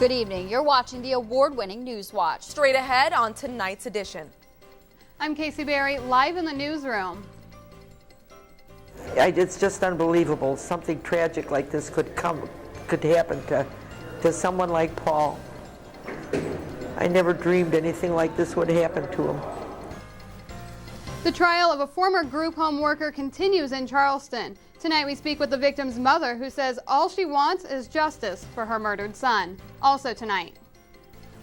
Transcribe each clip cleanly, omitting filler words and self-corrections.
Good evening. You're watching the award-winning News Watch. Straight ahead on tonight's edition. I'm Casey Berry, live in the newsroom. It's just unbelievable. Something tragic like this could happen to someone like Paul. I never dreamed anything like this would happen to him. The trial of a former group home worker continues in Charleston. Tonight we speak with the victim's mother, who says all she wants is justice for her murdered son. Also tonight.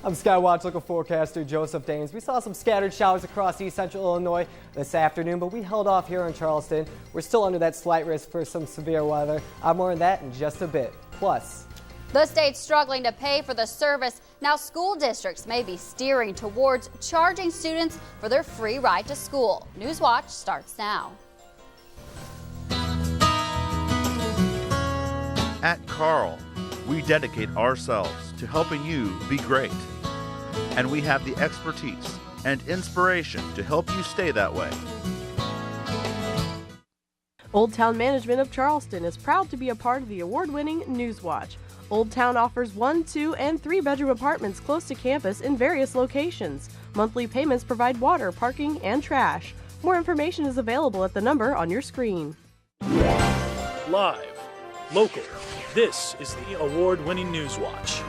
I'm Skywatch local forecaster Joseph Daines. We saw some scattered showers across east central Illinois this afternoon, but we held off here in Charleston. We're still under that slight risk for some severe weather. More on that in just a bit. Plus, the state's struggling to pay for the service. Now school districts may be steering towards charging students for their free ride to school. News Watch starts now. At Carl, we dedicate ourselves to helping you be great. And we have the expertise and inspiration to help you stay that way. Old Town Management of Charleston is proud to be a part of the award-winning News Watch. Old Town offers 1, 2, and 3-bedroom apartments close to campus in various locations. Monthly payments provide water, parking, and trash. More information is available at the number on your screen. Live, local, this is the award-winning News Watch.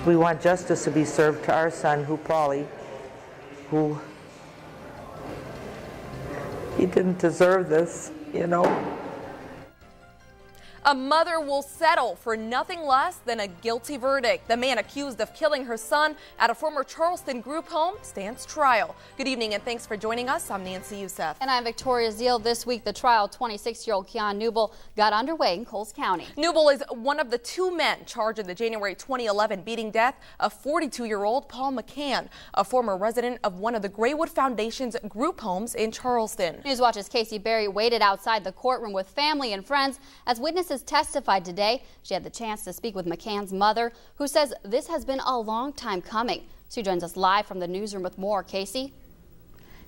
We want justice to be served to our son, Paulie, who he didn't deserve this, you know. A mother will settle for nothing less than a guilty verdict. The man accused of killing her son at a former Charleston group home stands trial. Good evening and thanks for joining us. I'm Nancy Youssef. And I'm Victoria Zeal. This week, the trial of 26-year-old Keon Newble got underway in Coles County. Newble is one of the 2 men charged in the January 2011 beating death of 42-year-old Paul McCann, a former resident of one of the Graywood Foundation's group homes in Charleston. News Watch's Casey Berry waited outside the courtroom with family and friends as witnesses testified today. She had the chance to speak with McCann's mother, who says this has been a long time coming. She joins us live from the newsroom with more. Casey?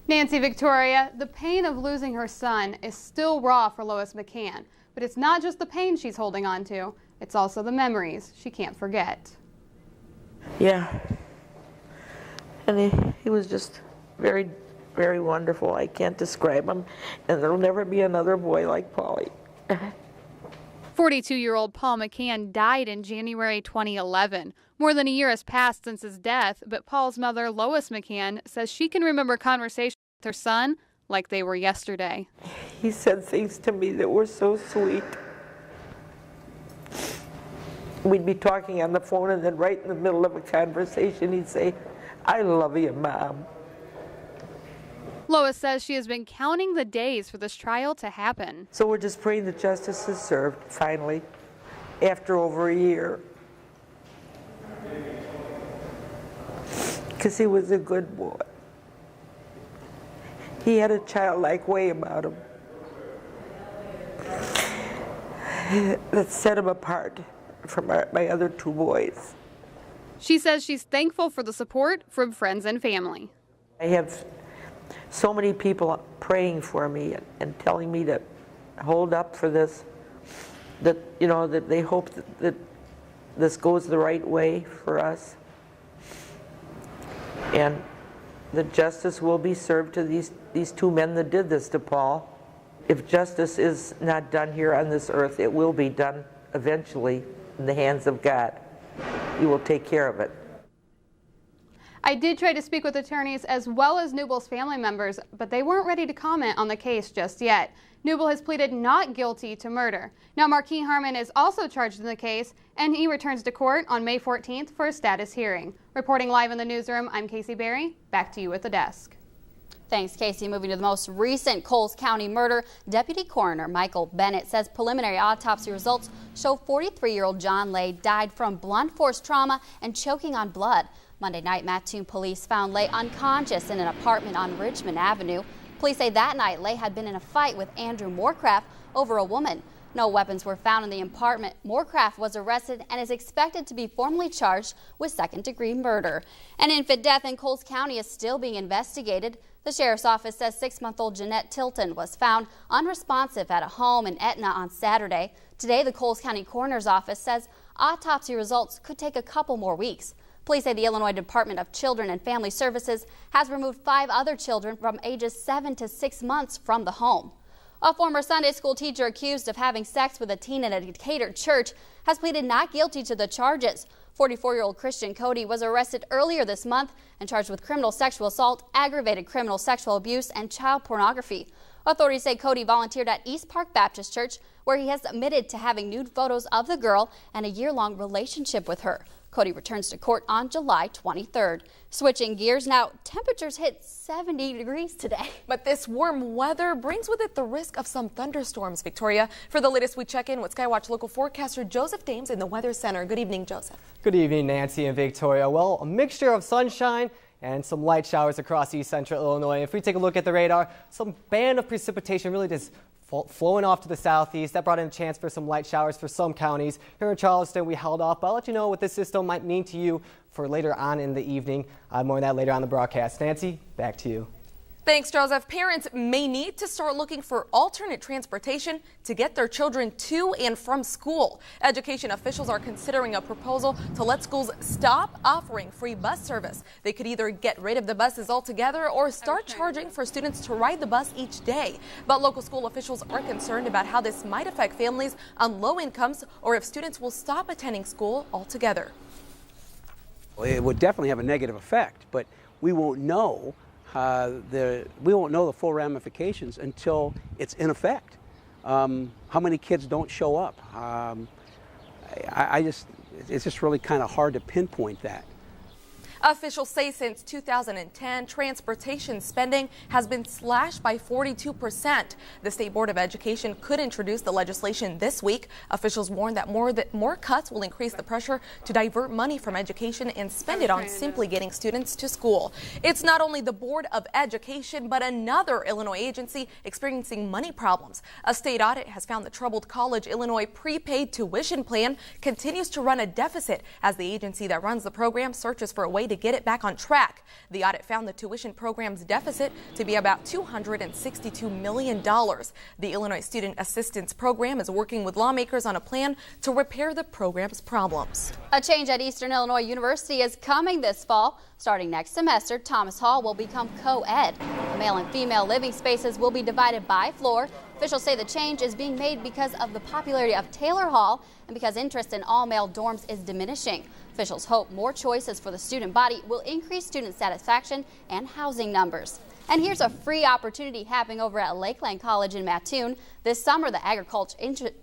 Nancy, Victoria, the pain of losing her son is still raw for Lois McCann. But it's not just the pain she's holding on to, it's also the memories she can't forget. Yeah. And he was just very, very wonderful. I can't describe him. And there'll never be another boy like Paulie. 42-year-old Paul McCann died in January 2011. More than a year has passed since his death, but Paul's mother, Lois McCann, says she can remember conversations with her son like they were yesterday. He said things to me that were so sweet. We'd be talking on the phone, and then right in the middle of a conversation, he'd say, "I love you, Mom." Lois says she has been counting the days for this trial to happen. So we're just praying that justice is served, finally, after over a year. Because he was a good boy. He had a childlike way about him that set him apart from my other 2 boys. She says she's thankful for the support from friends and family. I have so many people praying for me and telling me to hold up for this, that, you know, that they hope that this goes the right way for us, and that justice will be served to these 2 men that did this to Paul. If justice is not done here on this earth, it will be done eventually in the hands of God. He will take care of it. I did try to speak with attorneys as well as Newble's family members, but they weren't ready to comment on the case just yet. Newble has pleaded not guilty to murder. Now, Marquis Harmon is also charged in the case, and he returns to court on May 14th for a status hearing. Reporting live in the newsroom, I'm Casey Berry. Back to you at the desk. Thanks, Casey. Moving to the most recent Coles County murder, Deputy Coroner Michael Bennett says preliminary autopsy results show 43-year-old John Lay died from blunt force trauma and choking on blood. Monday night, Mattoon police found Lay unconscious in an apartment on Richmond Avenue. Police say that night, Lay had been in a fight with Andrew Moorcraft over a woman. No weapons were found in the apartment. Moorcraft was arrested and is expected to be formally charged with second-degree murder. An infant death in Coles County is still being investigated. The sheriff's office says 6-month-old Jeanette Tilton was found unresponsive at a home in Etna on Saturday. Today, the Coles County Coroner's Office says autopsy results could take a couple more weeks. Police say the Illinois Department of Children and Family Services has removed 5 other children from ages 7 to 6 months from the home. A former Sunday school teacher accused of having sex with a teen at a Decatur church has pleaded not guilty to the charges. 44-year-old Christian Cody was arrested earlier this month and charged with criminal sexual assault, aggravated criminal sexual abuse, and child pornography. Authorities say Cody volunteered at East Park Baptist Church, where he has admitted to having nude photos of the girl and a year-long relationship with her. Cody returns to court on July 23rd. Switching gears now, temperatures hit 70 degrees today. But this warm weather brings with it the risk of some thunderstorms, Victoria. For the latest, we check in with Skywatch local forecaster Joseph Dames in the Weather Center. Good evening, Joseph. Good evening, Nancy and Victoria. Well, a mixture of sunshine and some light showers across east central Illinois. If we take a look at the radar, some band of precipitation really just flowing off to the southeast. That brought in a chance for some light showers for some counties. Here in Charleston, we held off, but I'll let you know what this system might mean to you for later on in the evening. More on that later on the broadcast. Nancy, back to you. Thanks, Joseph. Parents may need to start looking for alternate transportation to get their children to and from school. Education officials are considering a proposal to let schools stop offering free bus service. They could either get rid of the buses altogether or start charging for students to ride the bus each day. But local school officials are concerned about how this might affect families on low incomes or if students will stop attending school altogether. It would definitely have a negative effect, but we won't know the full ramifications until it's in effect. How many kids don't show up? It's just really kind of hard to pinpoint that. Officials say since 2010, transportation spending has been slashed by 42%. The State Board of Education could introduce the legislation this week. Officials warn that more cuts will increase the pressure to divert money from education and spend it on simply getting students to school. It's not only the Board of Education, but another Illinois agency experiencing money problems. A state audit has found the troubled College Illinois prepaid tuition plan continues to run a deficit as the agency that runs the program searches for a way to get it back on track. The audit found the tuition program's deficit to be about $262 million. The Illinois Student Assistance Program is working with lawmakers on a plan to repair the program's problems. A change at Eastern Illinois University is coming this fall. Starting next semester, Thomas Hall will become co-ed. Male and female living spaces will be divided by floor. Officials say the change is being made because of the popularity of Taylor Hall and because interest in all-male dorms is diminishing. Officials hope more choices for the student body will increase student satisfaction and housing numbers. And here's a free opportunity happening over at Lakeland College in Mattoon. This summer, the Agriculture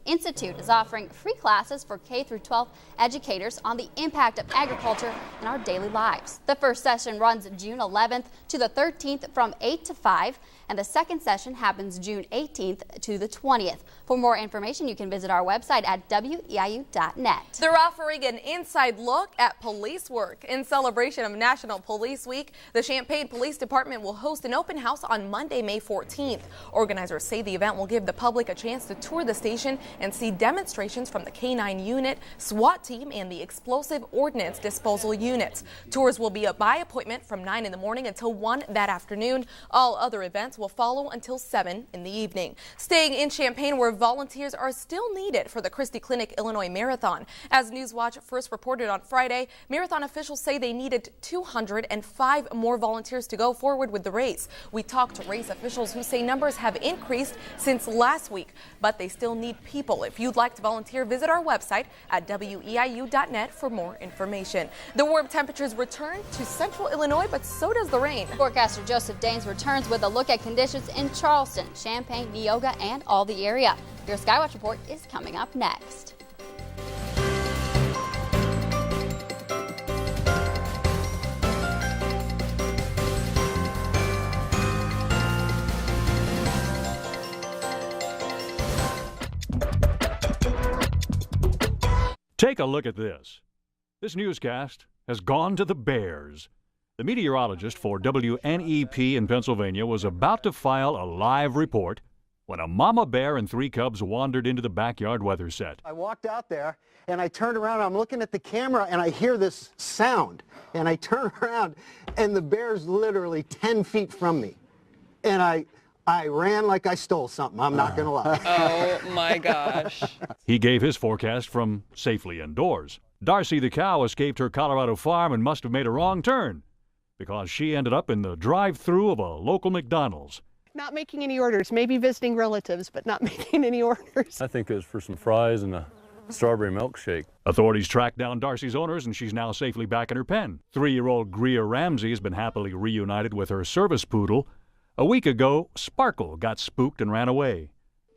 Institute is offering free classes for K-12 educators on the impact of agriculture in our daily lives. The first session runs June 11th to the 13th from 8 to 5, and the second session happens June 18th to the 20th. For more information, you can visit our website at WEIU.net. They're offering an inside look at police work. In celebration of National Police Week, the Champaign Police Department will host an open house on Monday, May 14th. Organizers say the event will give the public a chance to tour the station and see demonstrations from the K-9 unit, SWAT team, and the explosive ordnance disposal units. Tours will be by appointment from 9 in the morning until 1 that afternoon. All other events will follow until 7 in the evening. Staying in Champaign, where volunteers are still needed for the Christie Clinic Illinois Marathon. As News Watch first reported on Friday, marathon officials say they needed 205 more volunteers to go forward with the race. We talked to race officials who say numbers have increased since last week, but they still need people. If you'd like to volunteer, visit our website at WEIU.net for more information. The warm temperatures return to central Illinois, but so does the rain. Forecaster Joseph Daines returns with a look at conditions in Charleston, Champaign, Neoga, and all the area. Your Skywatch report is coming up next. Take a look at this. This newscast has gone to the Bears. The meteorologist for WNEP in Pennsylvania was about to file a live report when a mama bear and 3 cubs wandered into the backyard weather set. I walked out there and I turned around, I'm looking at the camera and I hear this sound and I turn around and the bear's literally 10 feet from me. And I I ran like I stole something. I'm not going to lie. Oh, my gosh. He gave his forecast from safely indoors. Darcy the cow escaped her Colorado farm and must have made a wrong turn because she ended up in the drive-thru of a local McDonald's. Not making any orders, maybe visiting relatives, but not making any orders. I think it was for some fries and a strawberry milkshake. Authorities tracked down Darcy's owners and she's now safely back in her pen. 3-year-old Greer Ramsey has been happily reunited with her service poodle. A week ago, Sparkle got spooked and ran away.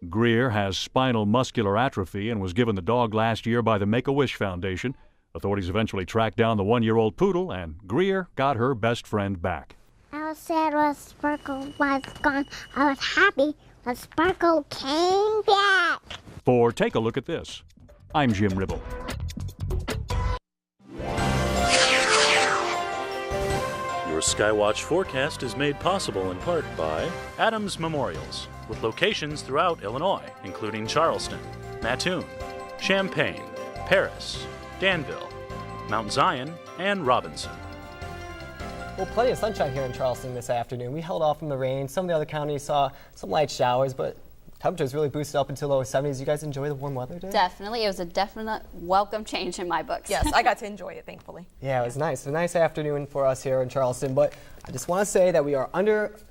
Greer has spinal muscular atrophy and was given the dog last year by the Make-A-Wish Foundation. Authorities eventually tracked down the 1-year-old poodle, and Greer got her best friend back. I was sad when Sparkle was gone. I was happy when Sparkle came back. For Take a Look at This, I'm Jim Ribble. Your Skywatch forecast is made possible in part by Adams Memorials, with locations throughout Illinois, including Charleston, Mattoon, Champaign, Paris, Danville, Mount Zion, and Robinson. Well, plenty of sunshine here in Charleston this afternoon. We held off from the rain. Some of the other counties saw some light showers, but temperatures really boosted up into lower 70s. You guys enjoy the warm weather today? Definitely. It was a definite welcome change in my books. Yes, I got to enjoy it, thankfully. Yeah, it was nice. A nice afternoon for us here in Charleston, but I just want to say that we are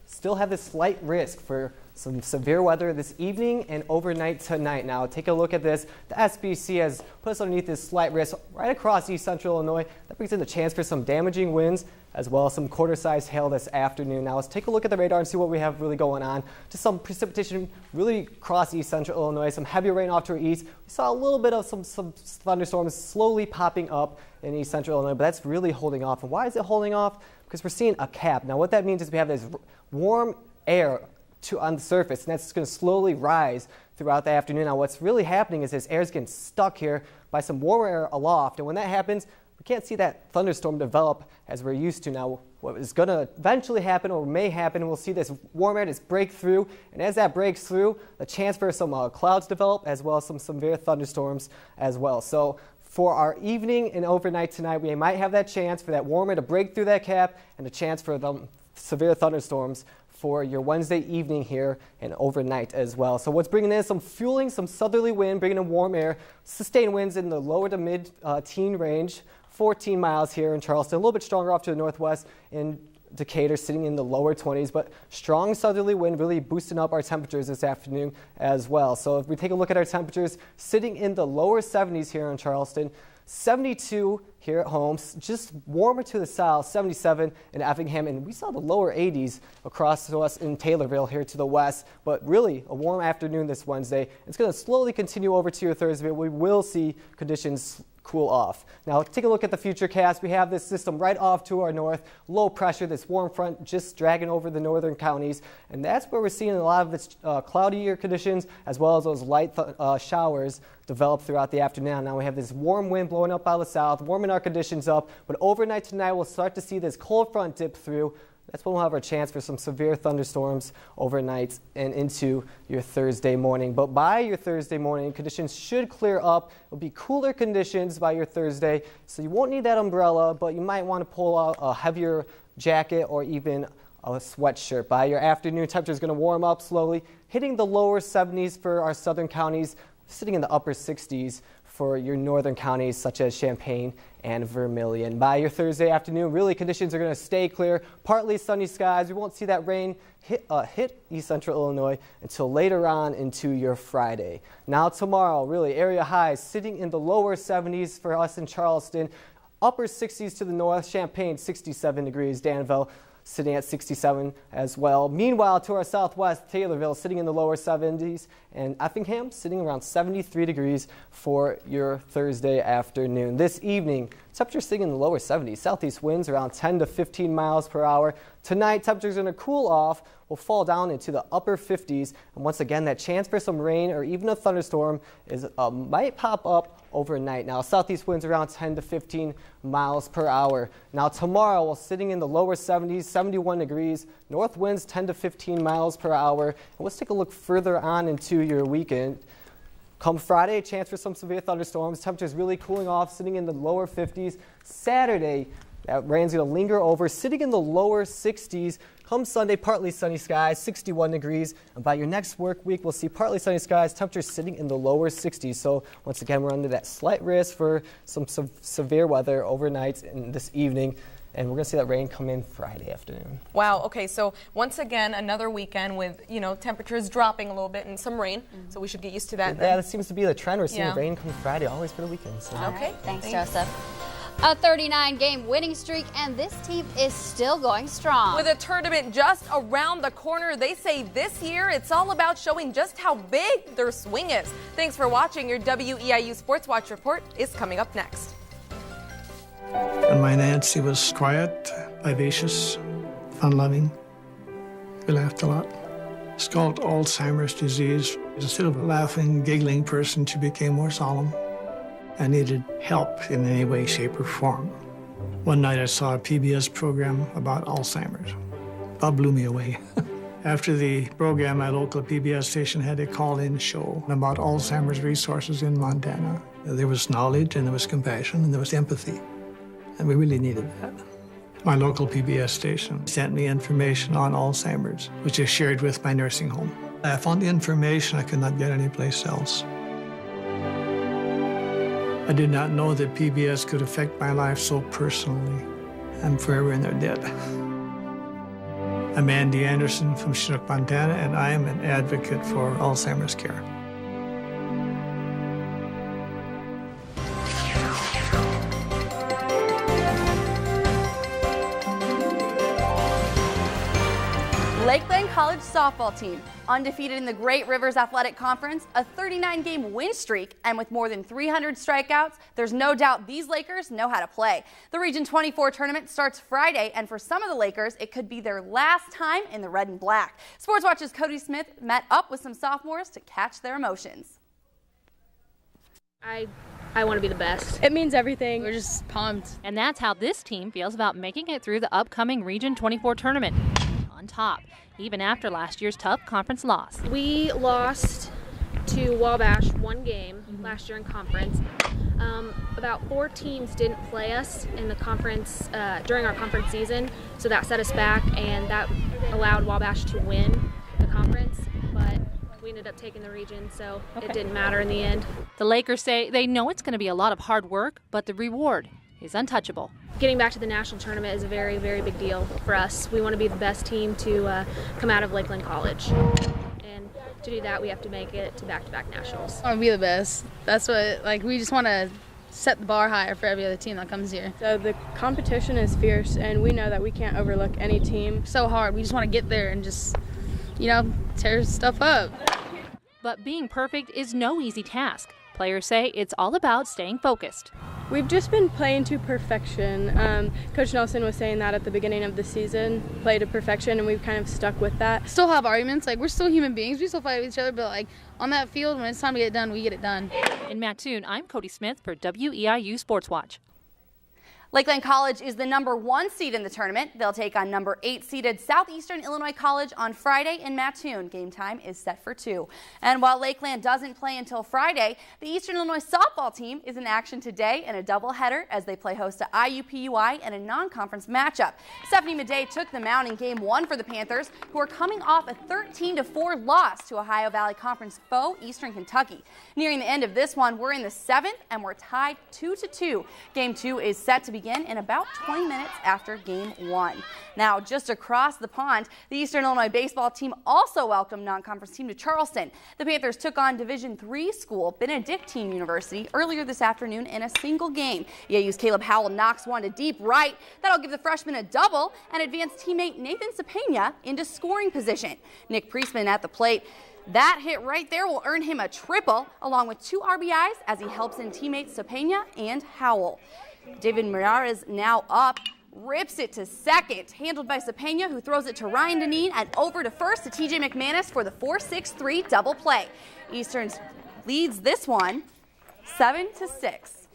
still have this slight risk for some severe weather this evening and overnight tonight. Now, take a look at this. The SPC has put us underneath this slight risk right across east central Illinois. That brings in the chance for some damaging winds as well as some quarter-sized hail this afternoon. Now, let's take a look at the radar and see what we have really going on. Just some precipitation really across east central Illinois, some heavy rain off to our east. We saw a little bit of some thunderstorms slowly popping up in east central Illinois, but that's really holding off. And why is it holding off? Because we're seeing a cap. Now, what that means is we have this warm air on the surface, and that's going to slowly rise throughout the afternoon. Now, what's really happening is this air is getting stuck here by some warmer air aloft, and when that happens, we can't see that thunderstorm develop as we're used to. Now, what is going to eventually happen or may happen, we'll see this warm air just break through, and as that breaks through, the chance for some clouds develop as well as some severe thunderstorms as well. So for our evening and overnight tonight, we might have that chance for that warm air to break through that cap and a chance for the severe thunderstorms for your Wednesday evening here and overnight as well. So what's bringing in some fueling, some southerly wind, bringing in warm air, sustained winds in the lower to mid-teen range, 14 miles here in Charleston, a little bit stronger off to the northwest in Decatur, sitting in the lower 20s, but strong southerly wind really boosting up our temperatures this afternoon as well. So if we take a look at our temperatures, sitting in the lower 70s here in Charleston, 72 here at home, just warmer to the south, 77 in Effingham, and we saw the lower 80s across to us in Taylorville here to the west, but really a warm afternoon this Wednesday. It's going to slowly continue over to your Thursday, but we will see conditions cool off. Now take a look at the futurecast. We have this system right off to our north, low pressure, this warm front just dragging over the northern counties, and that's where we're seeing a lot of its cloudier conditions as well as those light showers develop throughout the afternoon. Now we have this warm wind blowing up out of the south, warming our conditions up, but overnight tonight we'll start to see this cold front dip through. That's when we'll have our chance for some severe thunderstorms overnight and into your Thursday morning. But by your Thursday morning, conditions should clear up. It'll be cooler conditions by your Thursday, so you won't need that umbrella, but you might want to pull out a heavier jacket or even a sweatshirt. By your afternoon, temperature is going to warm up slowly, hitting the lower 70s for our southern counties, sitting in the upper 60s for your northern counties such as Champaign and Vermilion. By your Thursday afternoon, really conditions are going to stay clear, partly sunny skies. We won't see that rain hit east central Illinois until later on into your Friday. Now tomorrow, really area highs sitting in the lower 70s for us in Charleston, upper 60s to the north, Champaign 67 degrees, Danville sitting at 67 as well. Meanwhile, to our southwest, Taylorville sitting in the lower 70s, and Effingham sitting around 73 degrees for your Thursday afternoon. This evening, temperature sitting in the lower 70s. Southeast winds around 10 to 15 miles per hour. Tonight, temperatures are going to cool off. Will fall down into the upper 50s, and once again, that chance for some rain or even a thunderstorm might pop up overnight. Now, southeast winds around 10 to 15 miles per hour. Now, tomorrow, we're sitting in the lower 70s, 71 degrees. North winds 10 to 15 miles per hour. And let's take a look further on into your weekend. Come Friday, a chance for some severe thunderstorms. Temperatures really cooling off, sitting in the lower 50s. Saturday, That rain's going to linger over, sitting in the lower 60s. Come Sunday, partly sunny skies, 61 degrees. And by your next work week, we'll see partly sunny skies, temperatures sitting in the lower 60s. So once again, we're under that slight risk for some severe weather overnight and this evening. And we're going to see that rain come in Friday afternoon. Wow. Okay. So once again, another weekend with, temperatures dropping a little bit and some rain. So we should get used to that. Yeah, that seems to be the trend. We're seeing rain come Friday, always for the weekend. So. Okay. Thanks, Joseph. A 39-game winning streak, and this team is still going strong. With a tournament just around the corner, they say this year it's all about showing just how big their swing is. Thanks for watching. Your WEIU Sports Watch report is coming up next. And my Nancy was quiet, vivacious, fun-loving. We laughed a lot. It's called Alzheimer's disease. Instead of a laughing, giggling person, she became more solemn. I needed help in any way, shape, or form. One night I saw a PBS program about Alzheimer's. That blew me away. After the program, my local PBS station had a call-in show about Alzheimer's resources in Montana. There was knowledge, and there was compassion, and there was empathy. And we really needed that. My local PBS station sent me information on Alzheimer's, which I shared with my nursing home. I found the information I could not get anyplace else. I did not know that PBS could affect my life so personally. I'm forever in their debt. I'm Andy Anderson from Chinook, Montana, and I am an advocate for Alzheimer's care. Lakeland College softball team, undefeated in the Great Rivers Athletic Conference, a 39-game win streak, and with more than 300 strikeouts, there's no doubt these Lakers know how to play. The Region 24 tournament starts Friday, and for some of the Lakers, it could be their last time in the red and black. Sports Watch's Cody Smith met up with some sophomores to catch their emotions. I want to be the best. It means everything. We're just pumped. And that's how this team feels about making it through the upcoming Region 24 tournament. On top, even after last year's tough conference loss. We lost to Wabash one game last year in conference. About 4 teams didn't play us in the conference during our conference season, so that set us back, and that allowed Wabash to win the conference, but we ended up taking the region, so it didn't matter in the end. The Lakers say they know it's going to be a lot of hard work, but the reward is untouchable. Getting back to the national tournament is a very, very big deal for us. We want to be the best team to come out of Lakeland College. And to do that, we have to make it to back-to-back nationals. I want to be the best. That's what, we just want to set the bar higher for every other team that comes here. So the competition is fierce, and we know that we can't overlook any team. So hard. We just want to get there and just, tear stuff up. But being perfect is no easy task. Players say it's all about staying focused. We've just been playing to perfection. Coach Nelson was saying that at the beginning of the season, play to perfection, and we've kind of stuck with that. Still have arguments, we're still human beings, we still fight with each other, but on that field, when it's time to get it done, we get it done. In Mattoon, I'm Cody Smith for WEIU Sports Watch. Lakeland College is the #1 seed in the tournament. They'll take on #8 seeded Southeastern Illinois College on Friday in Mattoon. Game time is set for 2. And while Lakeland doesn't play until Friday, the Eastern Illinois softball team is in action today in a doubleheader as they play host to IUPUI in a non-conference matchup. Stephanie Madej took the mound in Game 1 for the Panthers, who are coming off a 13-4 loss to Ohio Valley Conference foe Eastern Kentucky. Nearing the end of this one, we're in the 7th and we're tied 2-2. Game 2 is set to begin in about 20 minutes after Game 1. Now, just across the pond, the Eastern Illinois baseball team also welcomed non-conference team to Charleston. The Panthers took on Division III school Benedictine University earlier this afternoon in a single game. EIU's Caleb Howell knocks one to deep right. That'll give the freshman a double and advance teammate Nathan Cepena into scoring position. Nick Priestman at the plate. That hit right there will earn him a triple, along with 2 RBIs as he helps in teammates Cepena and Howell. David Mirares now up, rips it to second, handled by Cepena, who throws it to Ryan Deneen and over to first to TJ McManus for the 4-6-3 double play. Eastern leads this one 7-6.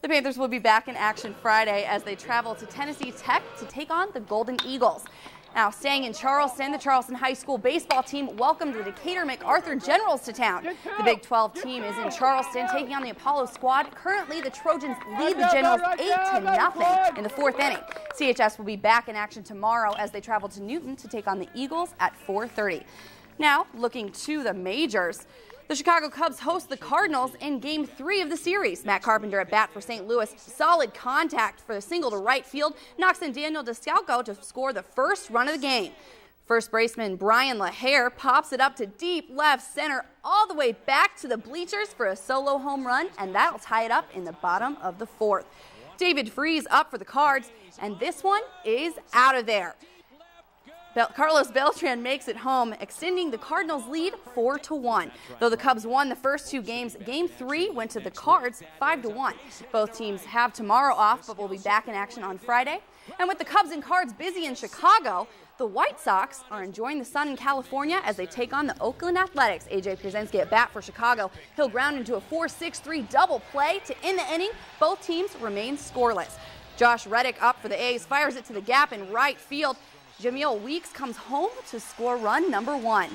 The Panthers will be back in action Friday as they travel to Tennessee Tech to take on the Golden Eagles. Now, staying in Charleston, the Charleston High School baseball team welcomed the Decatur MacArthur Generals to town. The Big 12 team is in Charleston taking on the Apollo squad. Currently, the Trojans lead the Generals 8-0 in the 4th inning. CHS will be back in action tomorrow as they travel to Newton to take on the Eagles at 4:30. Now, looking to the majors. The Chicago Cubs host the Cardinals in Game 3 of the series. Matt Carpenter at bat for St. Louis. Solid contact for the single to right field. Knocks in Daniel Descalco to score the first run of the game. First baseman Brian LaHare pops it up to deep left center all the way back to the bleachers for a solo home run, and that'll tie it up in the bottom of the 4th. David Freese up for the Cards, and this one is out of there. Carlos Beltran makes it home, extending the Cardinals' lead 4-1. Though the Cubs won the first 2 games, Game 3 went to the Cards 5-1. Both teams have tomorrow off, but will be back in action on Friday. And with the Cubs and Cards busy in Chicago, the White Sox are enjoying the sun in California as they take on the Oakland Athletics. A.J. Pierzynski at bat for Chicago. He'll ground into a 4-6-3 double play to end the inning. Both teams remain scoreless. Josh Reddick up for the A's, fires it to the gap in right field. Jamil Weeks comes home to score run number 1.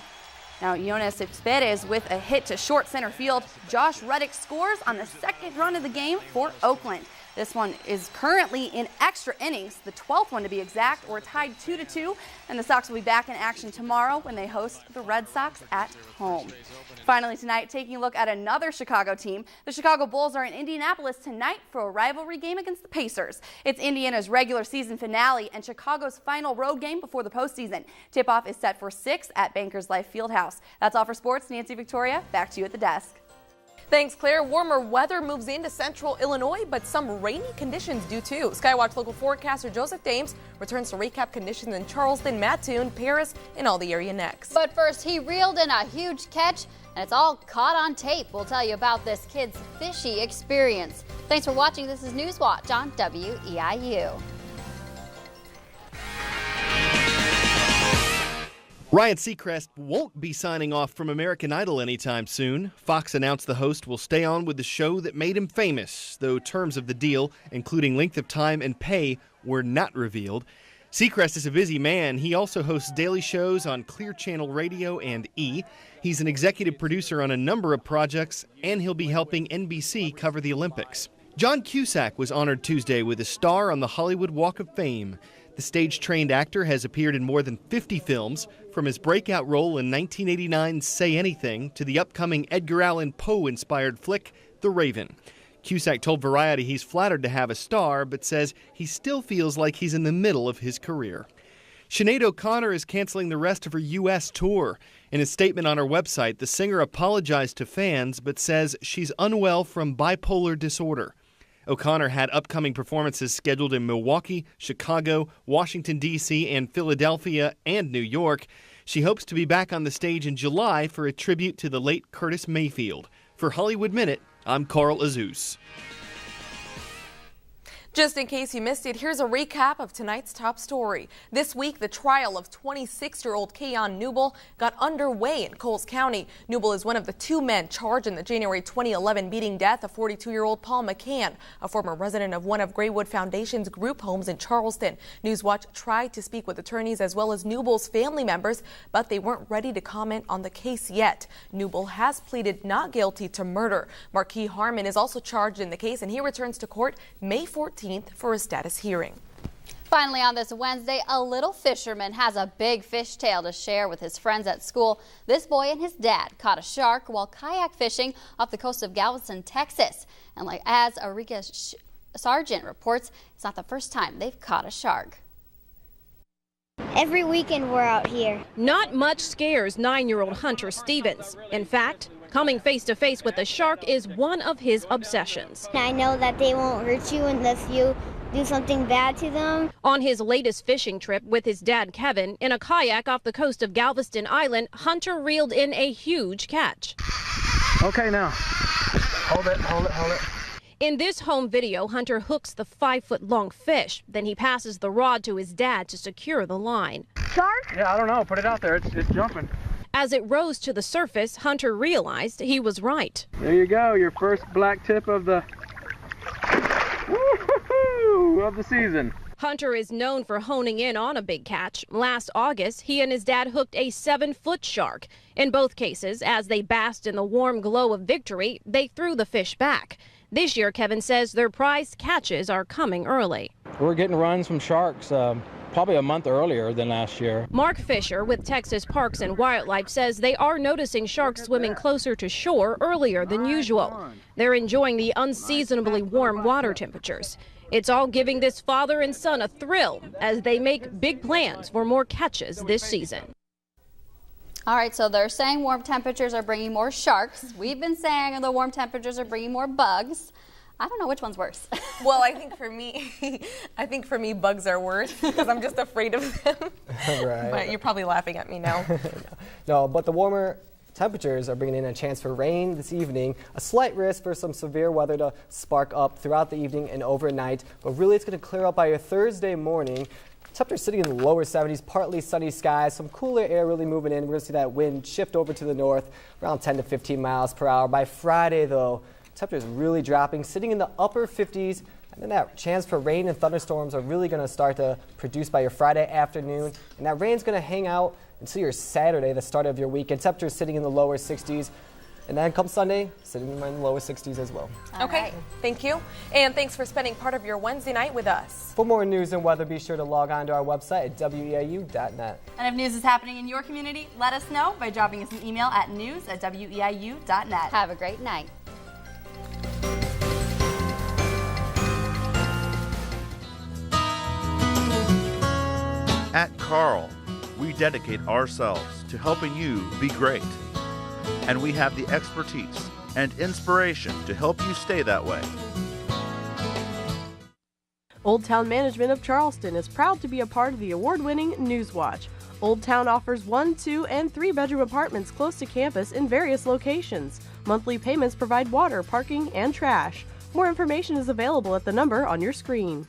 Now, Jonas Cespedes with a hit to short center field. Josh Reddick scores on the second run of the game for Oakland. This one is currently in extra innings, the 12th one to be exact, or tied 2-2, and the Sox will be back in action tomorrow when they host the Red Sox at home. Finally tonight, taking a look at another Chicago team. The Chicago Bulls are in Indianapolis tonight for a rivalry game against the Pacers. It's Indiana's regular season finale and Chicago's final road game before the postseason. Tip-off is set for 6 at Bankers Life Fieldhouse. That's all for sports. Nancy Victoria, back to you at the desk. Thanks, Claire. Warmer weather moves into central Illinois, but some rainy conditions do too. Skywatch local forecaster Joseph Dames returns to recap conditions in Charleston, Mattoon, Paris, and all the area next. But first, he reeled in a huge catch, and it's all caught on tape. We'll tell you about this kid's fishy experience. Thanks for watching. This is News Watch on WEIU. Ryan Seacrest won't be signing off from American Idol anytime soon. Fox announced the host will stay on with the show that made him famous, though terms of the deal, including length of time and pay, were not revealed. Seacrest is a busy man. He also hosts daily shows on Clear Channel Radio and E! He's an executive producer on a number of projects, and he'll be helping NBC cover the Olympics. John Cusack was honored Tuesday with a star on the Hollywood Walk of Fame. The stage-trained actor has appeared in more than 50 films, from his breakout role in 1989's Say Anything to the upcoming Edgar Allan Poe-inspired flick, The Raven. Cusack told Variety he's flattered to have a star, but says he still feels like he's in the middle of his career. Sinead O'Connor is canceling the rest of her U.S. tour. In a statement on her website, the singer apologized to fans, but says she's unwell from bipolar disorder. O'Connor had upcoming performances scheduled in Milwaukee, Chicago, Washington, D.C., and Philadelphia and New York. She hopes to be back on the stage in July for a tribute to the late Curtis Mayfield. For Hollywood Minute, I'm Carl Azus. Just in case you missed it, here's a recap of tonight's top story. This week, the trial of 26-year-old Keon Newble got underway in Coles County. Newble is one of the 2 men charged in the January 2011 beating death of 42-year-old Paul McCann, a former resident of one of Graywood Foundation's group homes in Charleston. Newswatch tried to speak with attorneys as well as Newble's family members, but they weren't ready to comment on the case yet. Newble has pleaded not guilty to murder. Marquis Harmon is also charged in the case, and he returns to court May 14th for a status hearing. Finally, on this Wednesday, a little fisherman has a big fish tale to share with his friends at school. This boy and his dad caught a shark while kayak fishing off the coast of Galveston, Texas. And as Arika Sargent reports, it's not the first time they've caught a shark. Every weekend we're out here. Not much scares 9-year-old Hunter Stevens. In fact, coming face to face with a shark is one of his obsessions. I know that they won't hurt you unless you do something bad to them. On his latest fishing trip with his dad Kevin in a kayak off the coast of Galveston Island, Hunter reeled in a huge catch. Okay, now hold it. In this home video, Hunter hooks the 5-foot-long fish. Then he passes the rod to his dad to secure the line. Shark? Yeah, I don't know. Put it out there. It's jumping. As it rose to the surface, Hunter realized he was right. There you go. Your first black tip of the season. Hunter is known for honing in on a big catch. Last August, he and his dad hooked a 7-foot shark. In both cases, as they basked in the warm glow of victory, they threw the fish back. This year, Kevin says their prized catches are coming early. We're getting runs from sharks probably a month earlier than last year. Mark Fisher with Texas Parks and Wildlife says they are noticing sharks swimming closer to shore earlier than usual. They're enjoying the unseasonably warm water temperatures. It's all giving this father and son a thrill as they make big plans for more catches this season. All right, so they're saying warm temperatures are bringing more sharks. We've been saying the warm temperatures are bringing more bugs. I don't know which one's worse. Well, I think for me, bugs are worse because I'm just afraid of them. Right. But you're probably laughing at me now. No, but the warmer temperatures are bringing in a chance for rain this evening, a slight risk for some severe weather to spark up throughout the evening and overnight, but really it's going to clear up by your Thursday morning. Temperatures sitting in the lower 70s, partly sunny skies, some cooler air really moving in. We're going to see that wind shift over to the north around 10 to 15 miles per hour. By Friday, though, temperatures really dropping, sitting in the upper 50s, and then that chance for rain and thunderstorms are really going to start to produce by your Friday afternoon, and that rain's going to hang out until your Saturday, the start of your weekend. Temperatures sitting in the lower 60s. And then come Sunday, sitting in the lower 60s as well. Okay, thank you. And thanks for spending part of your Wednesday night with us. For more news and weather, be sure to log on to our website at weiu.net. And if news is happening in your community, let us know by dropping us an email at news@weiu.net. Have a great night. At Carl, we dedicate ourselves to helping you be great. And we have the expertise and inspiration to help you stay that way. Old Town Management of Charleston is proud to be a part of the award-winning News Watch. Old Town offers 1, 2, and 3-bedroom apartments close to campus in various locations. Monthly payments provide water, parking, and trash. More information is available at the number on your screen.